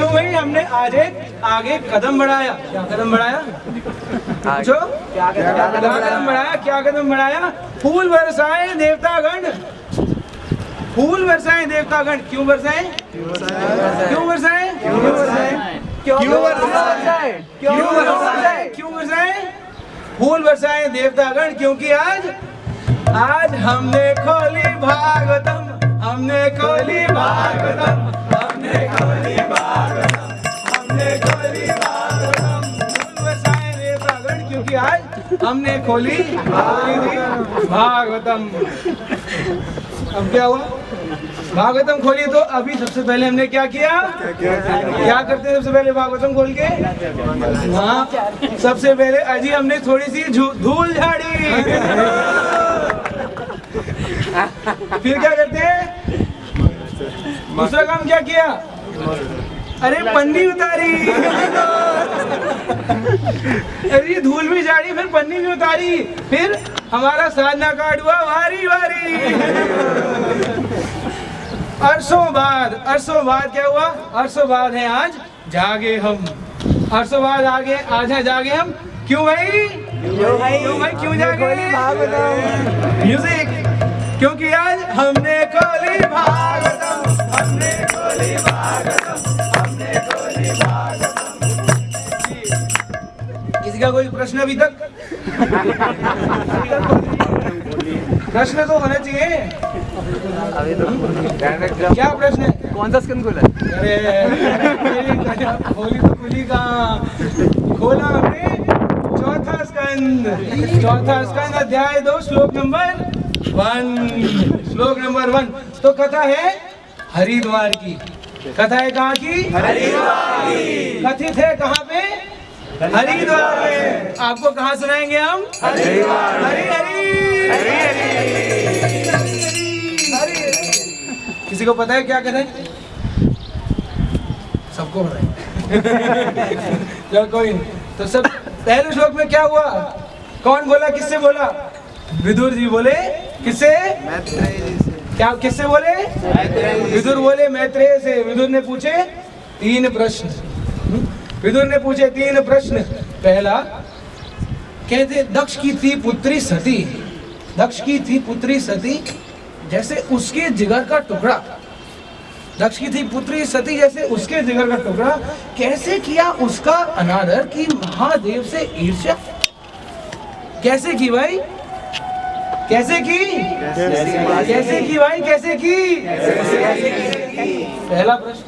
क्यों भाई हमने आगे कदम बढ़ाया? क्या कदम बढ़ाया? जो क्या कदम बढ़ाया? क्या कदम बढ़ाया? फूल बरसाए देवतागण, फूल बरसाए देवतागण। क्यों बरसाए? क्यों बरसाए? क्यों बरसाए? क्यों बरसाए? फूल बरसाए देवतागण क्योंकि आज हमने खोली भागवतम, हमने खोली भागवतम, हमने खोली भागवतम, हमने खोली भागवतम। फूल बरसाए देवतागण क्योंकि आज हमने खोली भागवतम। अब क्या हुआ? भागवतम खोली तो अभी सबसे पहले हमने क्या किया? क्या करते हैं सबसे पहले भागवतम खोल के? हाँ, सबसे पहले अजी हमने थोड़ी सी धूल झाड़ी। फिर क्या करते हैं? दूसरा काम क्या किया? अरे पन्नी उतारी। अरे धूल भी झाड़ी, फिर पन्नी भी उतारी, फिर हमारा साधना कार्ड हुआ वारी वारी। अरसों बाद क्या हुआ? अरसों बाद है आज जागे हम, अरसों बाद आज है जागे हम। क्यों भाई? क्यों जागे? म्यूजिक। क्योंकि आज हमने खोली भागवतम, हमने खोली भागवतम, हमने खोली भागवतम। किसी का कोई प्रश्न अभी तक? प्रश्न तो होना चाहिए। क्या प्रश्न है? कौन सा स्कंद खोला? अरे होली तो खुली कहाँ? खोला हमने चौथा स्कंद अध्याय 2 श्लोक नंबर 1। श्लोक नंबर 1। तो कथा है हरिद्वार की। कथा है कहाँ की? हरिद्वार की। कथित है कहाँ पे? हरिद्वार में। आपको कहाँ सुनाएंगे हम? हरिद्वार। हरि हरि हरि हरि। किसी को पता है क्या करें? सबको पता है। चलो कोई नहीं। तो सब पहले श्लोक में क्या हुआ? कौन बोला? किससे बोला? विदुर जी बोले। किससे? क्या किससे बोले? विदुर बोले मैत्रेय से। विदुर ने पूछे 3 प्रश्न। विदुर ने पूछे 3 प्रश्न। पहला कहते दक्ष की थी पुत्री सती, दक्ष की थी पुत्री सती जैसे उसके जिगर का टुकड़ा, दक्ष की थी पुत्री सती जैसे उसके जिगर का टुकड़ा, कैसे किया उसका अनादर की महादेव से ईर्ष्या। कैसे की भाई? कैसे की? कैसे की भाई? कैसे की? पहला प्रश्न।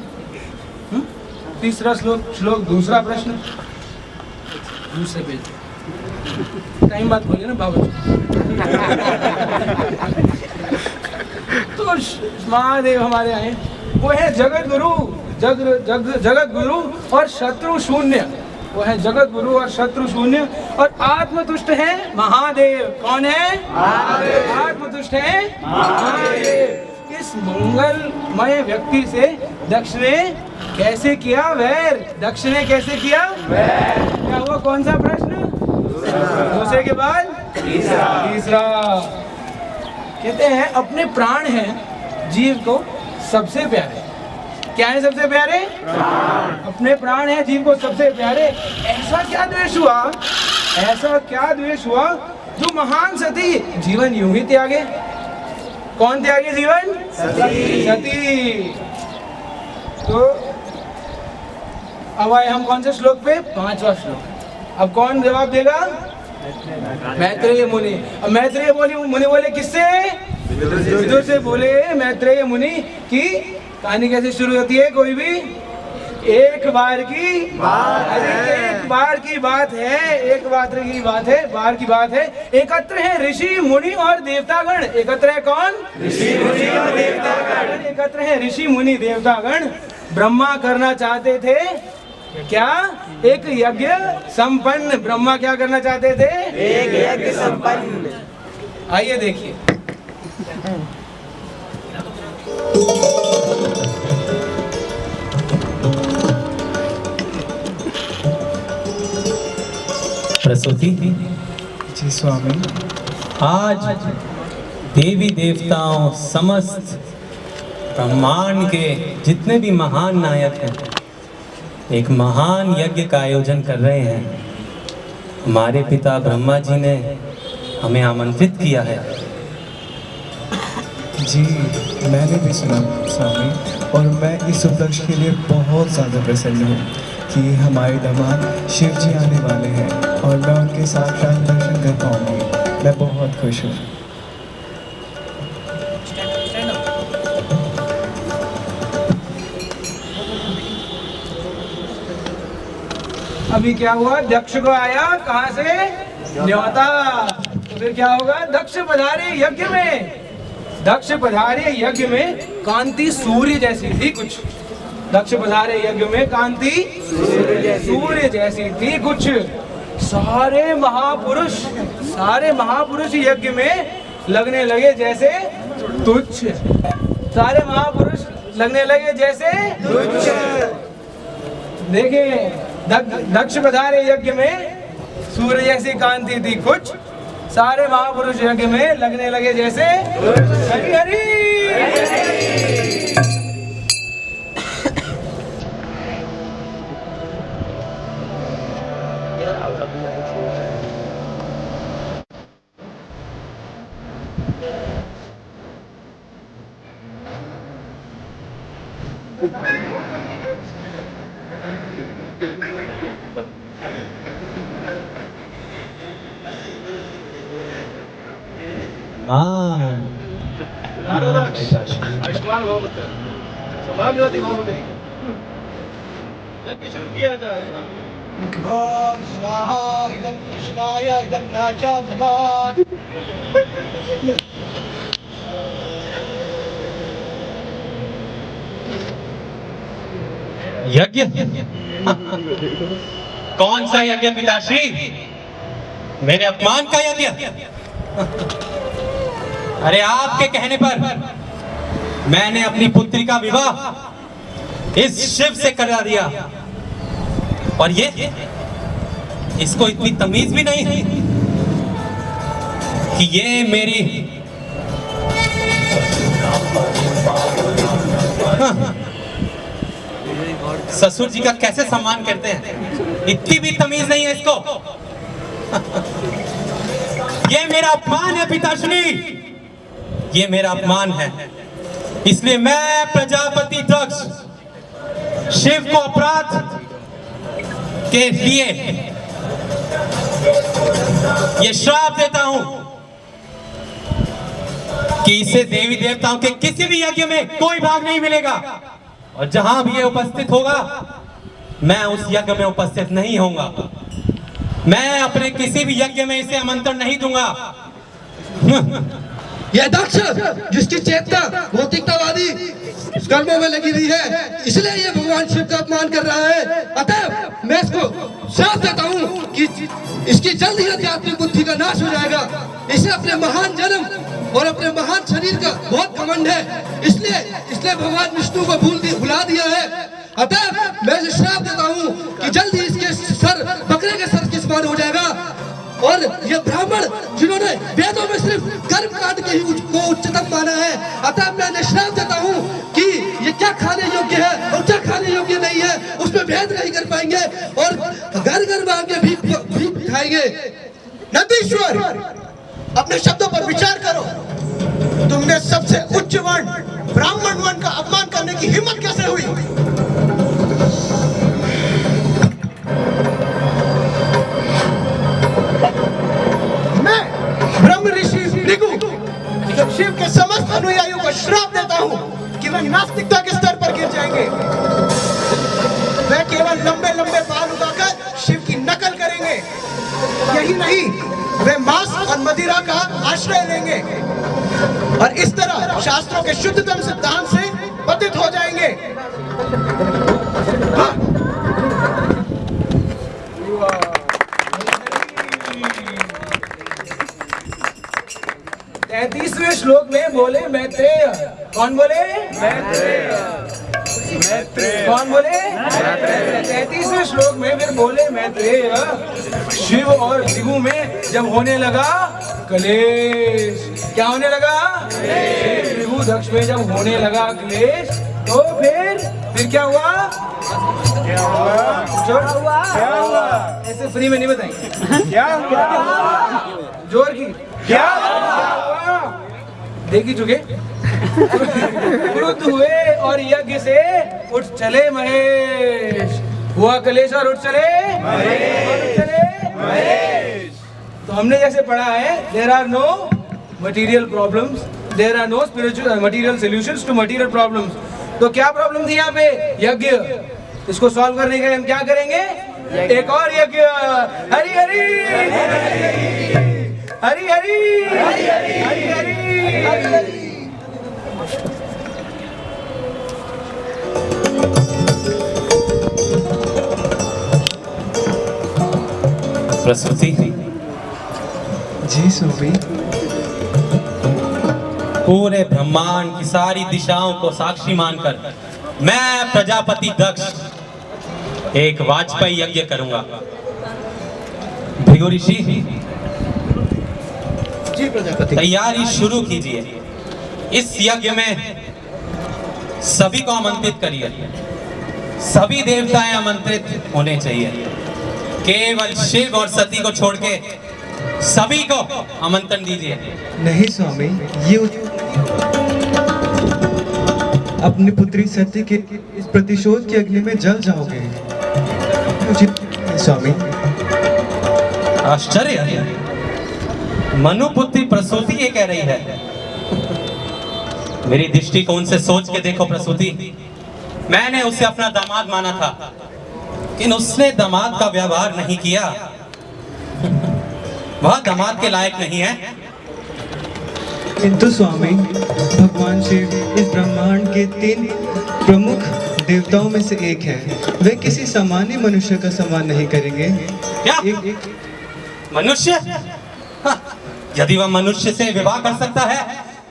तीसरा श्लोक दूसरा प्रश्न। दूसरे पेज टाइम बात बोलिए ना बाबा। तो महादेव हमारे आए, वो है जगत गुरु, जगत गुरु और शत्रु शून्य। वो है जगत गुरु और शत्रु शून्य और आत्मतुष्ट है महादेव। कौन है? महादेव। आत्मतुष्ट है महादेव। इस मंगलमय व्यक्ति से दक्ष ने कैसे किया वैर? दक्ष ने कैसे किया वैर? क्या हुआ? कौन सा प्रश्न? दूसरे के बाद तीसरा। कहते हैं अपने प्राण हैं जीव को सबसे प्यारे। क्या है सबसे प्यारे? अपने प्राण हैं जीव को सबसे प्यारे। ऐसा क्या द्वेष हुआ? ऐसा क्या द्वेष हुआ जो महान सती जीवन यूं ही त्यागे? कौन त्यागे जीवन? सती। तो अब आए हम कौन से श्लोक पे? 5वां श्लोक। अब कौन जवाब देगा? मैत्रेय मुनि। अब मैत्रेय मुनि बोले किससे? विदुर से बोले मैत्रेय मुनि की कहानी कैसे शुरू होती है? कोई भी एक बार की बात है। एक बार की बात है, एक बार की बात है। एकत्र है ऋषि मुनि और देवतागण। एकत्र है कौन? ऋषि मुनि और देवतागण। एकत्र है ऋषि मुनि देवतागण। ब्रह्मा करना चाहते थे क्या? एक यज्ञ संपन्न। ब्रह्मा क्या करना चाहते थे? एक यज्ञ संपन्न। आइए देखिए। प्रसूति जी स्वामी। आज देवी देवताओं समस्त ब्रह्मांड के जितने भी महान नायक हैं एक महान यज्ञ का आयोजन कर रहे हैं। हमारे पिता ब्रह्मा जी ने हमें आमंत्रित किया है। जी, मैंने भी सुना स्वामी, और मैं इस उपलक्ष्य के लिए बहुत ज़्यादा प्रसन्न हूँ कि हमारे दामाद शिव जी आने वाले हैं और मैं उनके साक्षात दर्शन कर पाऊँगी। मैं बहुत खुश हूँ। अभी क्या हुआ, दक्ष को आया कहाँ से न्योता। तो फिर क्या होगा, दक्ष पधारे यज्ञ में। दक्ष पधारे यज्ञ में, कांति सूर्य जैसी थी कुछ। दक्ष पधारे यज्ञ में, कांति सूर्य जैसी थी कुछ। सारे महापुरुष यज्ञ में लगने लगे जैसे तुच्छ। सारे महापुरुष लगने लगे जैसे तुच्छ। देखिए, दक्ष पधारे यज्ञ में, सूर्य जैसी कांति थी कुछ। सारे महापुरुष यज्ञ में लगने लगे जैसे हरि हरि। यज्ञ? कौन सा यज्ञ पिताश्री? मेरे अपमान का यज्ञ? अरे आपके कहने पर मैंने अपनी पुत्री का विवाह इस शिव से करा दिया, और ये इसको इतनी तमीज भी नहीं है कि ये मेरी ससुर जी का कैसे सम्मान करते हैं, इतनी भी तमीज नहीं है इसको। ये मेरा अपमान है पिताश्री, ये मेरा अपमान है। इसलिए मैं प्रजापति दक्ष शिव को अपराध के लिए ये श्राप देता हूं कि इसे देवी देवताओं के किसी भी यज्ञ में कोई भाग नहीं मिलेगा, और जहां भी ये उपस्थित होगा मैं उस यज्ञ में उपस्थित नहीं होऊंगा। मैं अपने किसी भी यज्ञ में इसे आमंत्रण नहीं दूंगा। यह दक्ष जिसकी चेतना भौतिकतावादी कर्मों में लगी हुई है, इसलिए ये भगवान शिव का अपमान कर रहा है। अतः मैं इसको श्राप देता हूँ कि इसकी जल्द ही आध्यात्मिक बुद्धि का नाश हो जाएगा। इसे अपने महान जन्म और अपने महान शरीर का बहुत घमंड है, इसलिए भगवान विष्णु को भुला दिया है। अतः मैं इसे श्राप देता हूँ कि जल्द ही इसके सर बकरे के सर के समान हो जाएगा। और ये ब्राह्मण जिन्होंने वेदों में सिर्फ कर्म कांड के ही को उच्चतम माना है, अतः मैं इन्हें श्राप देता हूँ कि ये क्या खाने योग्य है और क्या खाने योग्य नहीं है उसमें भेद नहीं कर पाएंगे, और घर घर मांगे भीख खाएंगे। नंदीश्वर, अपने शब्दों पर विचार करो। तुमने सबसे उच्च वर्ण ब्राह्मण वर्ण का अपमान करने की हिम्मत कैसे हुई? मैं ब्रह्म ऋषि भृगु शिव के समस्त अनुयायियों को श्राप देता हूं कि वे नास्तिकता के स्तर पर गिर जाएंगे। वे केवल लंबे लंबे बाल उगाकर शिव की नकल करेंगे। यही नहीं, वे मांस और मदिरा का आश्रय लेंगे और इस तरह शास्त्रों के शुद्धतम सिद्धांत से पतित हो जाएंगे। हाँ। 33वें श्लोक में बोले मैत्रेय। कौन बोले? मैत्रेय। कौन बोले? 33वें श्लोक में फिर बोले मैत्रेय, शिव और भृगु में जब होने लगा क्लेश। क्या होने लगा? भृगु दक्ष में जब होने लगा क्लेश, तो फिर फिर क्या हुआ? क्या हुआ? ऐसे फ्री में नहीं बताएंगे। क्या हुआ? जोर की क्या हुआ? देख ही चुके। क्रुद्ध हुए और यज्ञ से उठ चले महेश। हुआ कलेश और उठ चले महेश। तो हमने जैसे पढ़ा है, there are no material problems, there are no spiritual material solutions to material problems. तो क्या प्रॉब्लम थी यहाँ पे? यज्ञ। इसको सॉल्व करने के लिए हम क्या करेंगे? एक और यज्ञ। हरि हरि हरि हरि हरि हरि। प्रसूति जी स्वामी। पूरे ब्रह्मांड की सारी दिशाओं को साक्षी मानकर मैं प्रजापति दक्ष एक वाजपेयी यज्ञ करूंगा। भृगु ऋषि जी प्रजापति। तैयारी शुरू कीजिए। इस यज्ञ में सभी को आमंत्रित करिए। सभी देवताएं आमंत्रित होने चाहिए। केवल शिव और सती को छोड़ के सभी को आमंत्रण दीजिए। नहीं स्वामी, ये अपनी पुत्री सती के इस प्रतिशोध के अग्नि में जल जाओगे। उचित नहीं स्वामी। आश्चर्य, मनुपुत्री प्रसूति ये कह रही है। मेरी दृष्टिकोण से सोच के देखो प्रसूति, मैंने उसे अपना दामाद माना था, लेकिन उसने दामाद का व्यवहार नहीं किया। वह दामाद के लायक नहीं है। किंतु स्वामी, भगवान शिव इस ब्रह्मांड के 3 प्रमुख देवताओं में से एक है। वे किसी सामान्य मनुष्य का सम्मान नहीं करेंगे। क्या? मनुष्य? हाँ, यदि वह मनुष्य से विवाह कर सकता है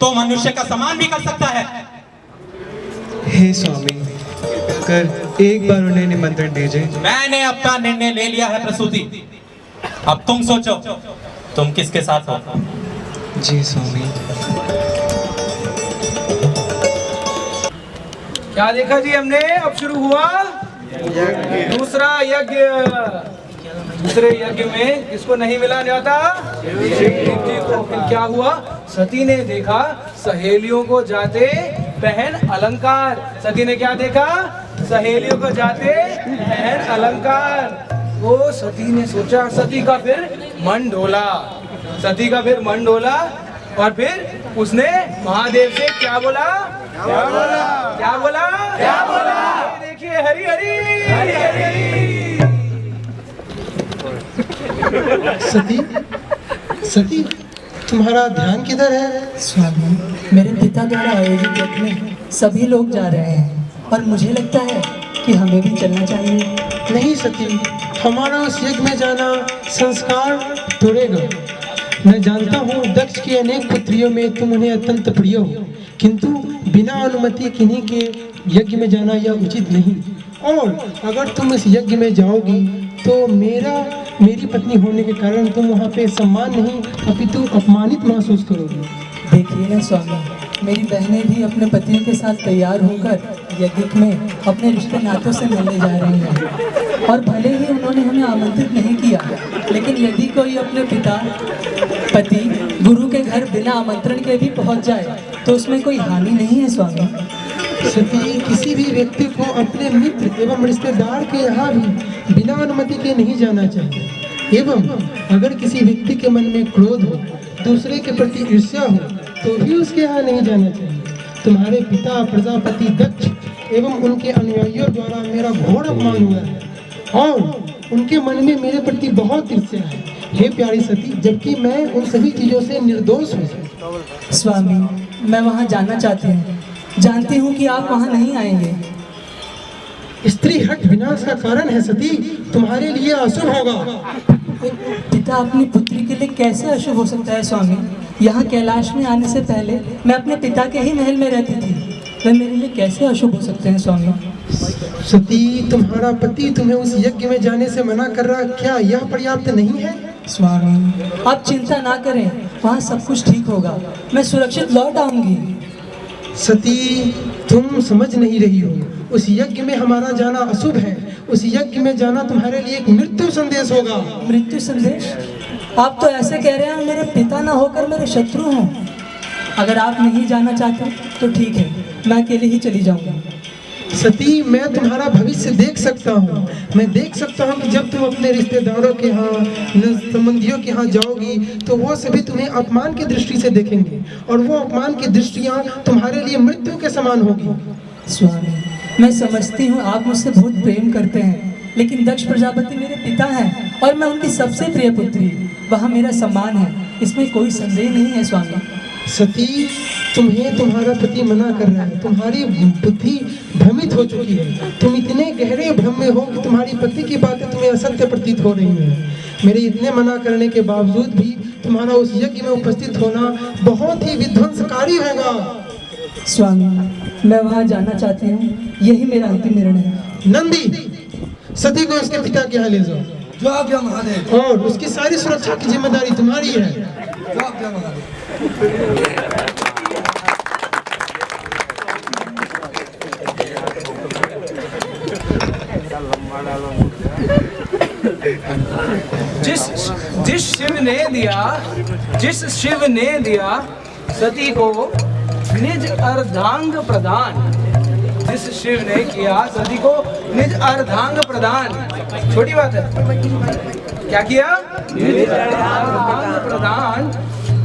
तो मनुष्य का सम्मान भी कर सकता है। हे स्वामी, कर एक बार उन्हें निमंत्रण दीजिए। मैंने अपना निर्णय ले लिया है प्रसूति। अब तुम सोचो, तुम किसके साथ हो? जी स्वामी। क्या देखा जी हमने? अब शुरू हुआ दूसरा यज्ञ। दूसरे यज्ञ में किसको नहीं मिला न्योता? शिव जी को। फिर क्या हुआ? सती ने देखा सहेलियों को जाते पहन अलंकार। सती ने क्या देखा? सहेलियों को जाते पहन अलंकार। वो सती ने सोचा, सती का फिर मन डोला। सती का फिर मन डोला और फिर उसने महादेव से क्या बोला? क्या बोला? क्या बोला? क्या बोला? देखिए, हरि हरि हरि हरि। सती, सती तुम्हारा ध्यान किधर है? स्वामी, मेरे पिता द्वारा आयोजित यज्ञ में सभी लोग जा रहे हैं और मुझे लगता है कि हमें भी चलना चाहिए। नहीं सती, हमारा उस यज्ञ में जाना संस्कार तोड़ेगा। मैं जानता हूँ दक्ष की अनेक पुत्रियों में तुम उन्हें अत्यंत प्रिय हो, किंतु बिना अनुमति किन्हीं के यज्ञ में जाना यह उचित नहीं। और अगर तुम इस यज्ञ में जाओगी तो मेरी पत्नी होने के कारण तुम वहाँ पे सम्मान नहीं अपितु अपमानित महसूस करोगी। देखिए ना स्वामी, मेरी बहनें भी अपने पतियों के साथ तैयार होकर यज्ञ में अपने रिश्ते नातों से मिलने जा रही हैं। और भले ही उन्होंने हमें आमंत्रित नहीं किया, लेकिन यदि कोई अपने पति गुरु के घर बिना आमंत्रण के भी पहुंच जाए तो उसमें कोई हानि नहीं है स्वामी। सती, किसी भी व्यक्ति को अपने मित्र एवं रिश्तेदार के यहाँ भी बिना अनुमति के नहीं जाना चाहिए। एवं अगर किसी व्यक्ति के मन में क्रोध हो, दूसरे के प्रति ईर्ष्या हो, तो भी उसके यहाँ नहीं जाना चाहिए। तुम्हारे पिता प्रजापति दक्ष एवं उनके अनुयायियों द्वारा मेरा घोर अपमान हुआ है और उनके मन में मेरे प्रति बहुत ईर्ष्या है। हे प्यारी सती, जबकि मैं उन सभी चीजों से निर्दोष हूँ। स्वामी, मैं वहाँ जाना चाहती हूँ। जानती हूँ कि आप वहाँ नहीं आएंगे। स्त्री हट विनाश का कारण है सती, तुम्हारे लिए अशुभ होगा। पिता अपनी पुत्री के लिए कैसे अशुभ हो सकता है स्वामी? यहाँ कैलाश में आने से पहले मैं अपने पिता के ही महल में रहती थी। वे मेरे लिए कैसे अशुभ हो सकते हैं स्वामी? सती, तुम्हारा पति तुम्हें उस यज्ञ में जाने से मना कर रहा, क्या यह पर्याप्त नहीं है? स्वामी, आप चिंता ना करें, वहाँ सब कुछ ठीक होगा। मैं सुरक्षित लौट आऊंगी। सती, तुम समझ नहीं रही हो। उस यज्ञ में हमारा जाना अशुभ है। उस यज्ञ में जाना तुम्हारे लिए एक मृत्यु संदेश होगा। मृत्यु संदेश? आप तो ऐसे कह रहे हैं मेरे पिता ना होकर मेरे शत्रु हों। अगर आप नहीं जाना चाहते तो ठीक है, मैं अकेले ही चली जाऊंगा। सती, मैं तुम्हारा भविष्य देख सकता हूँ। मैं देख सकता हूँ कि जब तुम अपने रिश्तेदारों के यहाँ, संबंधियों के यहाँ जाओगी तो वो सभी तुम्हें अपमान की दृष्टि से देखेंगे और वो अपमान की दृष्टियाँ तुम्हारे लिए मृत्यु के समान होगी। स्वामी, मैं समझती हूँ आप मुझसे बहुत प्रेम करते हैं, लेकिन दक्ष प्रजापति मेरे पिता हैं और मैं उनकी सबसे प्रिय पुत्री। वह मेरा सम्मान है, इसमें कोई संदेह नहीं है स्वामी। सती, तुम्हें तुम्हारा पति मना कर रहा है। तुम्हारी बुद्धि भ्रमित हो चुकी है। तुम इतने गहरे भ्रम में हो कि तुम्हारी पति की बातें तुम्हें असत्य प्रतीत हो रही हैं। मेरे इतने मना करने के बावजूद भी तुम्हारा उस यज्ञ में उपस्थित होना बहुत ही विध्वंसकारी होगा। स्वामी, मैं वहाँ जाना चाहती हूँ, यही मेरा अंतिम निर्णय है। नंदी, सती को उसके पिता के यहाँ ले जाओ। जो आज्ञा महादेव। और उसकी सारी सुरक्षा की जिम्मेदारी तुम्हारी है। जो आज्ञा महादेव। जिस शिव ने दिया सती को निज अर्धांग प्रदान, जिस शिव ने किया सती को निज अर्धांग प्रदान। छोटी बात है, क्या किया? निज अर्धांग प्रदान।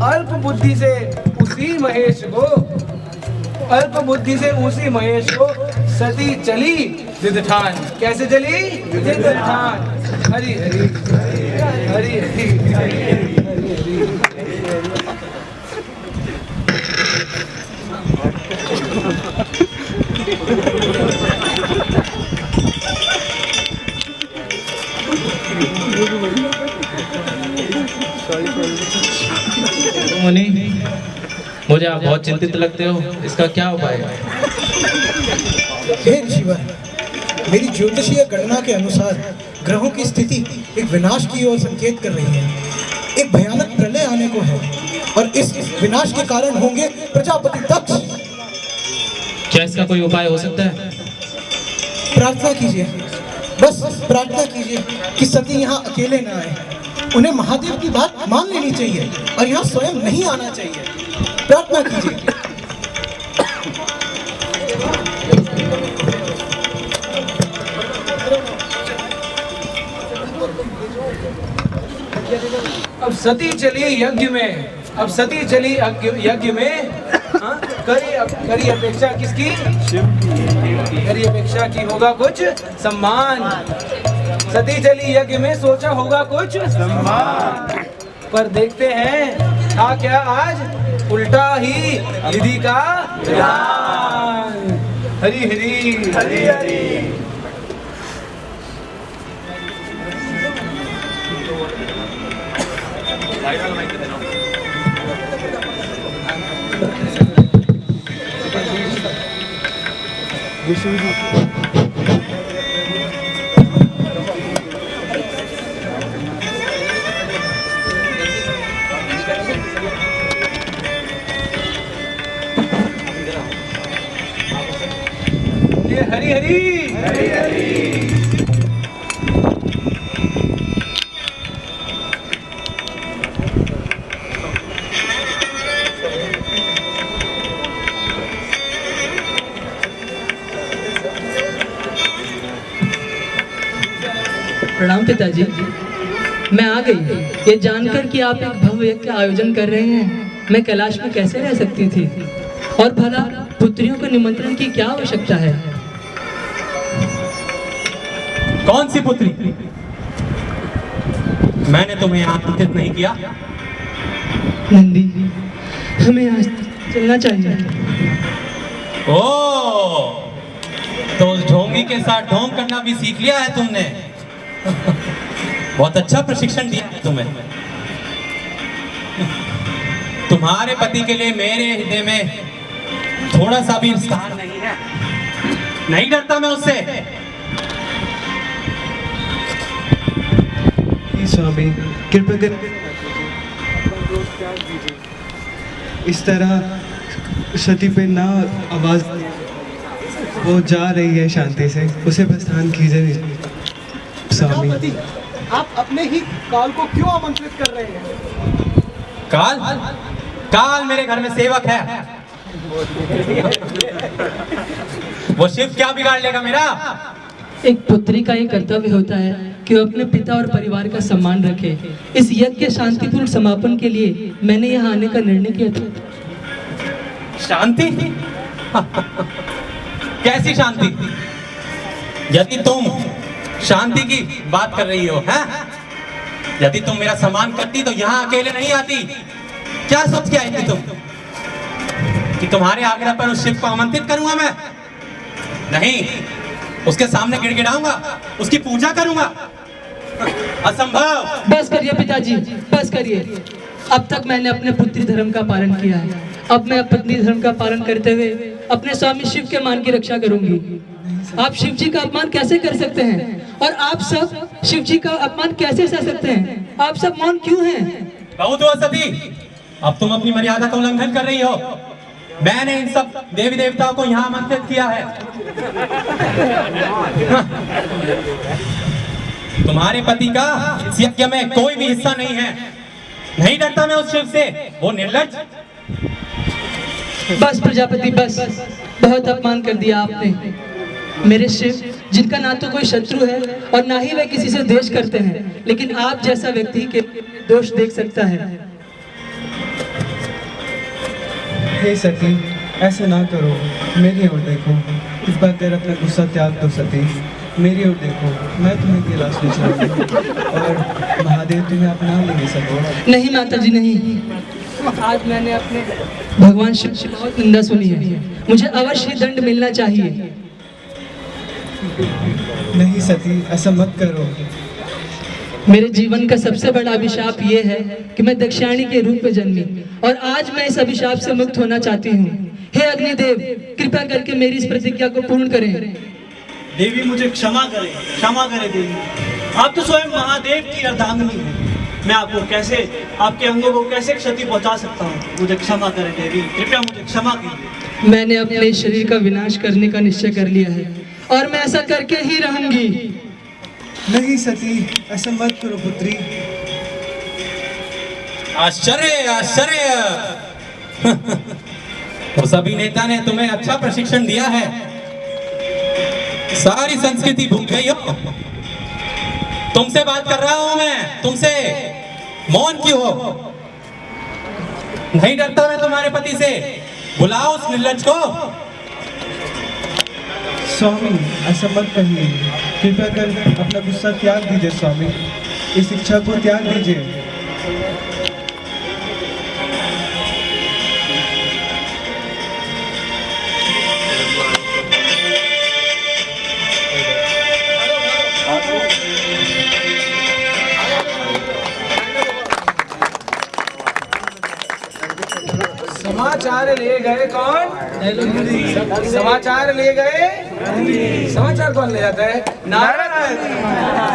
अल्प बुद्धि से उसी महेश को सती चली जिद ठान। कैसे चली? जिद ठान। हरि हरि हरि हरि हरि। मुनि, मुझे आप बहुत चिंतित लगते हो, इसका क्या उपाय है? हे ऋषिवर, मेरी ज्योतिषीय गणना के अनुसार ग्रहों की स्थिति एक विनाश की ओर संकेत कर रही है। एक भयानक प्रलय आने को है और इस विनाश के कारण होंगे प्रजापति दक्ष। क्या इसका कोई उपाय हो सकता है? प्रार्थना कीजिए, बस प्रार्थना कीजिए कि सती यहाँ अकेले न आए। उन्हें महादेव की बात मान लेनी चाहिए और यहाँ स्वयं नहीं आना चाहिए। प्रार्थना कीजिए। अब सती चली यज्ञ में, यज्ञ में। हाँ? करी अपेक्षा किसकी? करी अपेक्षा की होगा कुछ सम्मान। सती चली यज्ञ में, सोचा होगा कुछ सम्मान, पर देखते हैं था क्या आज? उल्टा ही विधि का विधान। हरि हरि हरि हरि। हरि हरि हरि हरि। प्रणाम पिताजी, मैं आ गई। ये जानकर कि आप एक भव्य यज्ञ का आयोजन कर रहे हैं, मैं कैलाश में कैसे रह सकती थी? और भला पुत्रियों को निमंत्रण की क्या आवश्यकता है? कौन सी पुत्री? मैंने तुम्हें यहाँ आमंत्रित नहीं किया। नंदी, हमें यहाँ चलना चाहिए। ओ, तो उस ढोंगी के साथ ढोंग करना भी सीख लिया है तुमने। बहुत अच्छा प्रशिक्षण दिया है तुम्हें। तुम्हारे पति के लिए मेरे हृदय में थोड़ा सा भी स्थान नहीं है। नहीं डरता मैं उससे। स्वामी, कृपा कर इस तरह सती पे ना आवाज वो जा रही है शांति से, उसे प्रस्थान कीजिए स्वामी। प्रजापति, आप अपने ही काल को क्यों आमंत्रित कर रहे हैं? काल काल मेरे घर में सेवक है। वो शिव क्या बिगाड़ लेगा मेरा? एक पुत्री का ये कर्तव्य होता है कि वो अपने पिता और परिवार का सम्मान रखे। इस यज्ञ के शांतिपूर्ण समापन के लिए मैंने यहाँ आने का निर्णय किया था। शांति? कैसी शांति? यदि तुम शांति की बात कर रही हो, हैं? यदि तुम मेरा सम्मान करती तो यहाँ अकेले नहीं आती। क्या सोच के आई थी तुम कि तुम्हारे आग्रह पर उस शिव को आमंत्रित करूंगा? मैं नहीं, उसके सामने गिड़गिड़ाऊंगा, उसकी पूजा करूंगा। असंभव। बस करिए पिताजी, बस करिए। अब तक मैंने अपने पुत्री धर्म का पालन किया है, अब मैं पत्नी धर्म का पालन करते हुए अपने स्वामी शिव के मान की रक्षा करूंगी। आप शिव जी का अपमान कैसे कर सकते हैं? और आप सब शिव जी का अपमान कैसे सह सकते हैं? आप सब मौन क्यों हैं? बहुत हुआ सती, अब तुम अपनी मर्यादा का उल्लंघन कर रही हो। मैंने इन सब देवी देवताओं को यहाँ आमंत्रित किया है। तुम्हारे पति का इस यज्ञ में कोई भी हिस्सा नहीं है। नहीं डरता मैं उस शिव से, वो निर्लज्ज। बस प्रजापति बस, बहुत अपमान कर दिया आपने। मेरे शिव जिनका ना तो कोई शत्रु है और ना ही वे किसी से द्वेष करते हैं, लेकिन आप जैसा व्यक्ति के दोष देख सकता है। हे सती, ऐसा ना करो, मेरी ओर देखो। इस बार तेरा अपना गुस्सा त्याग दो सती, मेरी ओर देखो। मैं तुम्हें कैलाश ले चलूंगा और महादेव तुम्हें अपना लेंगे सब। नहीं माता जी नहीं, आज मैंने अपने भगवान शिव की बहुत निंदा सुनी है। मुझे अवश्य ही दंड मिलना चाहिए। नहीं सती, ऐसा मत करो। मेरे जीवन का सबसे बड़ा अभिशाप ये है कि मैं दक्षिणाणी के रूप में जन्मी और आज मैं इस अभिशाप से मुक्त होना चाहती हूँ। हे अग्निदेव, कृपया करके मेरी इस प्रतिज्ञा को पूर्ण करें। देवी मुझे क्षमा करें देवी। आप तो स्वयं महादेव की अर्धांगिनी हैं। मैं आपको कैसे, आपके अंगों को कैसे क्षति पहुंचा सकता हूँ? मुझे क्षमा करें देवी, कृपया मुझे क्षमा कीजिए। मैंने अपने शरीर का विनाश करने का निश्चय कर लिया है और मैं ऐसा करके ही रहूंगी। नहीं सती, ऐसा मत करो पुत्री। आश्चर्य आश्चर्य। उस अभिनेता ने तुम्हें अच्छा प्रशिक्षण दिया है। सारी संस्कृति भूल गई हो। तुमसे बात कर रहा हूं मैं, तुमसे। मौन क्यों हो? नहीं डरता मैं तुम्हारे पति से। बुलाओ उस निर्लज्ज को। स्वामी, ऐसा मत कहिए। कृपया कर अपना गुस्सा त्याग दीजिए स्वामी, इस इच्छा को त्याग दीजिए। समाचार ले गए कौन? समाचार ले गए? समाचार कौन ले जाता है? नारद।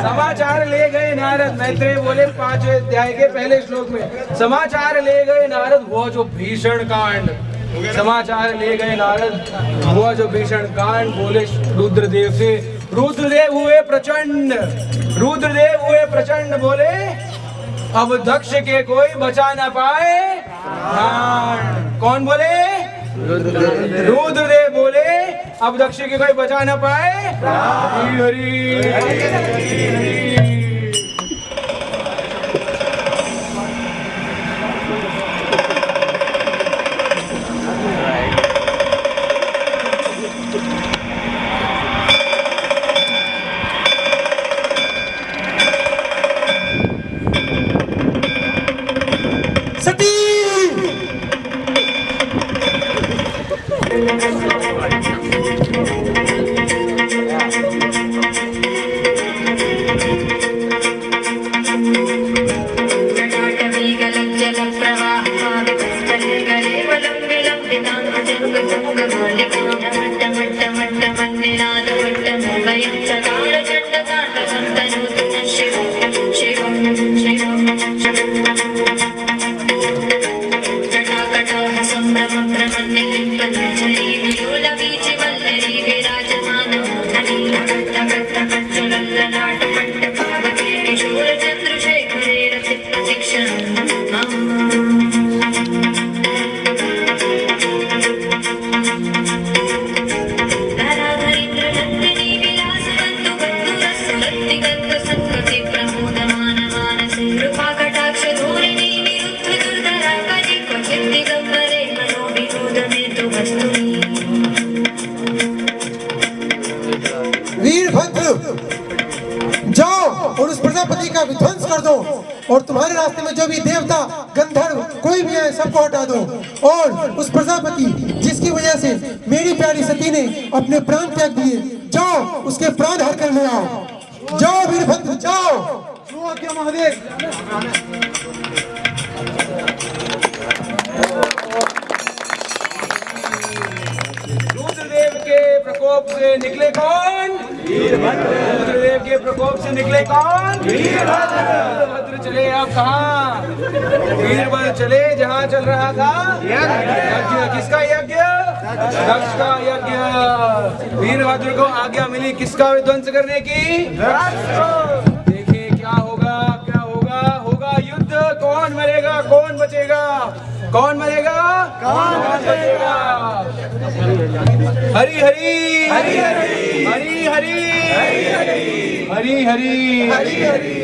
समाचार ले गए नारद। मैत्रेय बोले 5वें अध्याय के पहले श्लोक में, समाचार ले गए नारद, वो जो भीषण कांड। समाचार ले गए नारद, वो जो भीषण कांड बोले रुद्रदेव से। रुद्रदेव हुए प्रचंड, रुद्रदेव हुए प्रचंड, बोले अब दक्ष के कोई बचा ना पाए प्राण। कौन बोले? रुद्रदेव बोले अब दक्ष के कोई बचा ना पाए। हरि हरि हरि। सती जाओ और उस प्रजापति का विध्वंस कर दो और तुम्हारे रास्ते में जो भी देवता गंधर्व कोई भी है सबको हटा दो और उस प्रजापति जिसकी वजह से मेरी प्यारी सती ने अपने प्राण त्याग दिए, जाओ उसके प्राण हर कर ले आओ। जाओ वीरभद्र जाओ। महादेव। रुद्रदेव के प्रकोप से निकले कौन? रुद्रदेव के प्रकोप से निकले कौन? वीरभद्र चले अब कहाँ? वीरभद्र चले जहाँ चल रहा था यज्ञ। किसका यज्ञ? दक्ष का यज्ञ। वीरभद्र को आज्ञा मिली किसका विध्वंस करने की? देखिए क्या होगा, क्या होगा? होगा युद्ध। कौन मरेगा, कौन बचेगा? कौन मरेगा, कौन बचेगा? हरी हरी हरी हरी हरी हरी हरी हरी हरी हरी।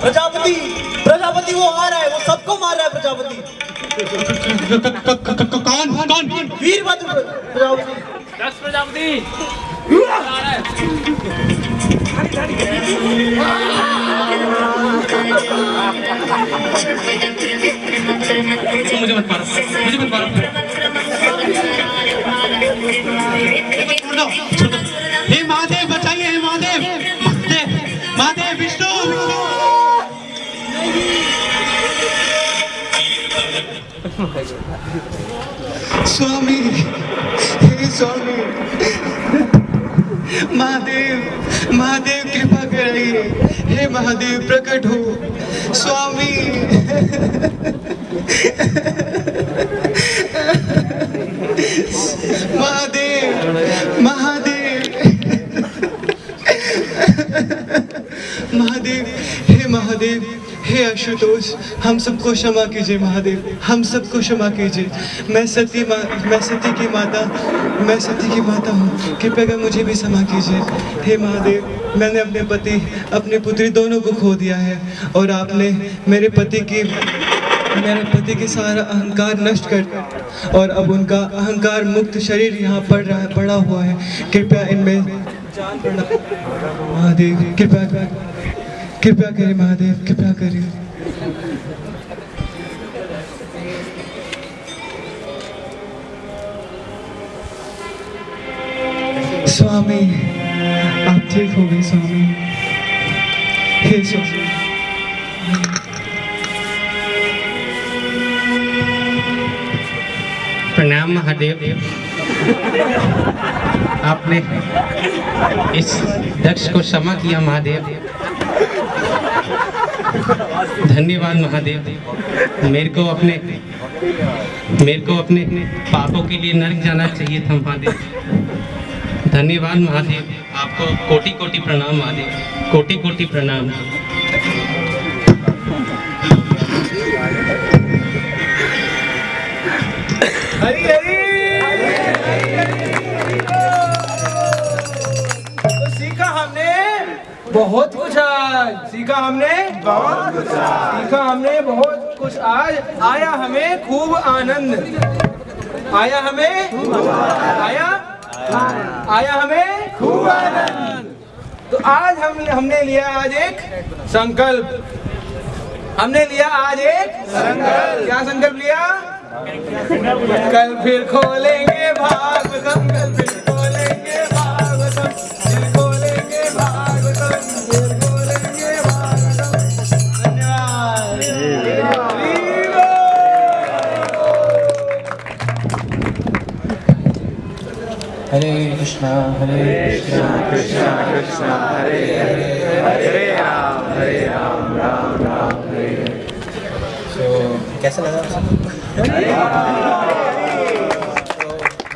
प्रजापति, प्रजापति वो आ रहा है, वो सबको मार रहा है प्रजापति। कौन कौन? वीरभद्र प्रजापति। दक्ष प्रजापति मुझे मत मारो, मुझे मत मारो। हे महादेव बचाइए, हे महादेव, महादेव विष्णु। स्वामी, हे स्वामी, महादेव, महादेव कृपा कराइए, हे महादेव प्रकट हो। स्वामी, महादेव, महादेव, महादेव, हे महादेव, हे आशुतोष, हम सबको क्षमा कीजिए महादेव, हम सबको क्षमा कीजिए। मैं सती की माता हूँ, कृपया कर मुझे भी क्षमा कीजिए। हे महादेव, मैंने अपने पति अपनी पुत्री दोनों को खो दिया है और आपने मेरे पति के सारा अहंकार नष्ट कर और अब उनका अहंकार मुक्त शरीर यहाँ पड़ा हुआ है। कृपया इनमें महादेव कृपया करिए महादेव, कृपया करिए। स्वामी, आप ठीक हो गए स्वामी। हे स्वामी, प्रणाम महादेव। आपने इस दक्ष को क्षमा किया महादेव, धन्यवाद महादेव। मेरे को अपने पापों के लिए नरक जाना चाहिए था महादेव। धन्यवाद महादेव, आपको कोटि कोटि प्रणाम महादेव, कोटि कोटि प्रणाम। हरी हरी। तो सीखा हमने बहुत कुछ आज, सीखा हमने बहुत कुछ आज, सीखा हमने बहुत कुछ आज। आया हमें खूब आनंद, आया हमें आया हमें खूब आनंद। तो आज हमने लिया आज एक संकल्प, हमने लिया आज एक संकल्प। क्या संकल्प लिया? कल फिर खोलेंगे भागवतम, कल फिर खोलेंगे भागवतम, फिर खोलेंगे भागवतम, फिर खोलेंगे भागवतम। धन्यवाद। हरे कृष्णा कृष्णा कृष्णा हरे हरे, हरे राम राम हरे। कैसा लगा आपको? तो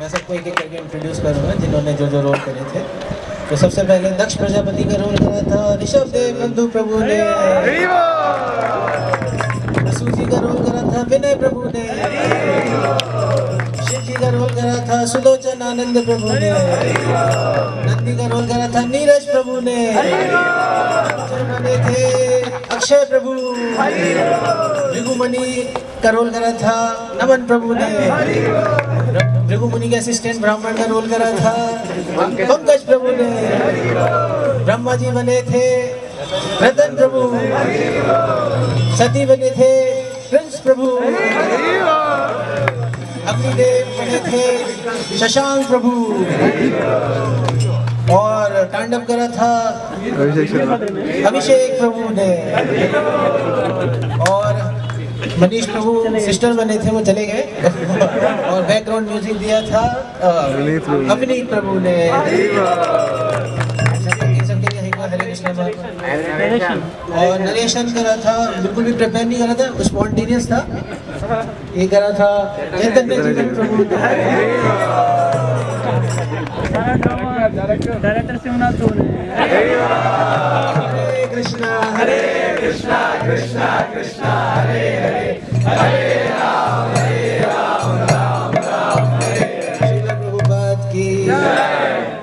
मैं सबको एक एक करके इंट्रोड्यूस करूँगा जिन्होंने जो रोल करे थे। तो सबसे पहले दक्ष प्रजापति का रोल करा था ऋषभ देव बंधु प्रभु ने, वसु जी का रोल करा था विनय प्रभु ने, शिव जी का रोल करा था सुलोचन आनंद प्रभु ने, नंदी का रोल करा था नीरज प्रभु ने, बने थे अक्षय प्रभु, भृगुमणि का रोल करा था नमन प्रभु ने, भृगुमुनि के असिस्टेंट ब्राह्मण का रोल करा था पंकज प्रभु ने, ब्रह्मा जी बने थे रतन प्रभु, सती बने थे प्रिंस प्रभु, अग्निदेव बने थे शशांक प्रभु, और तांडव करा था अभिषेक प्रभु ने, और मनीष प्रभु सिस्टर बने थे, वो चले गए, और बैकग्राउंड म्यूजिक दिया था अभिनीत प्रभु ने। हरे कृष्णा। और नरेशन करा था, बिल्कुल भी प्रिपेयर नहीं करा था, स्पॉन्टेनियस था, ये करा था चैतन्य जीवन प्रभु। डायरेक्टर शिवनाथ हरे कृष्णा कृष्णा कृष्णा हरे हरे, हरे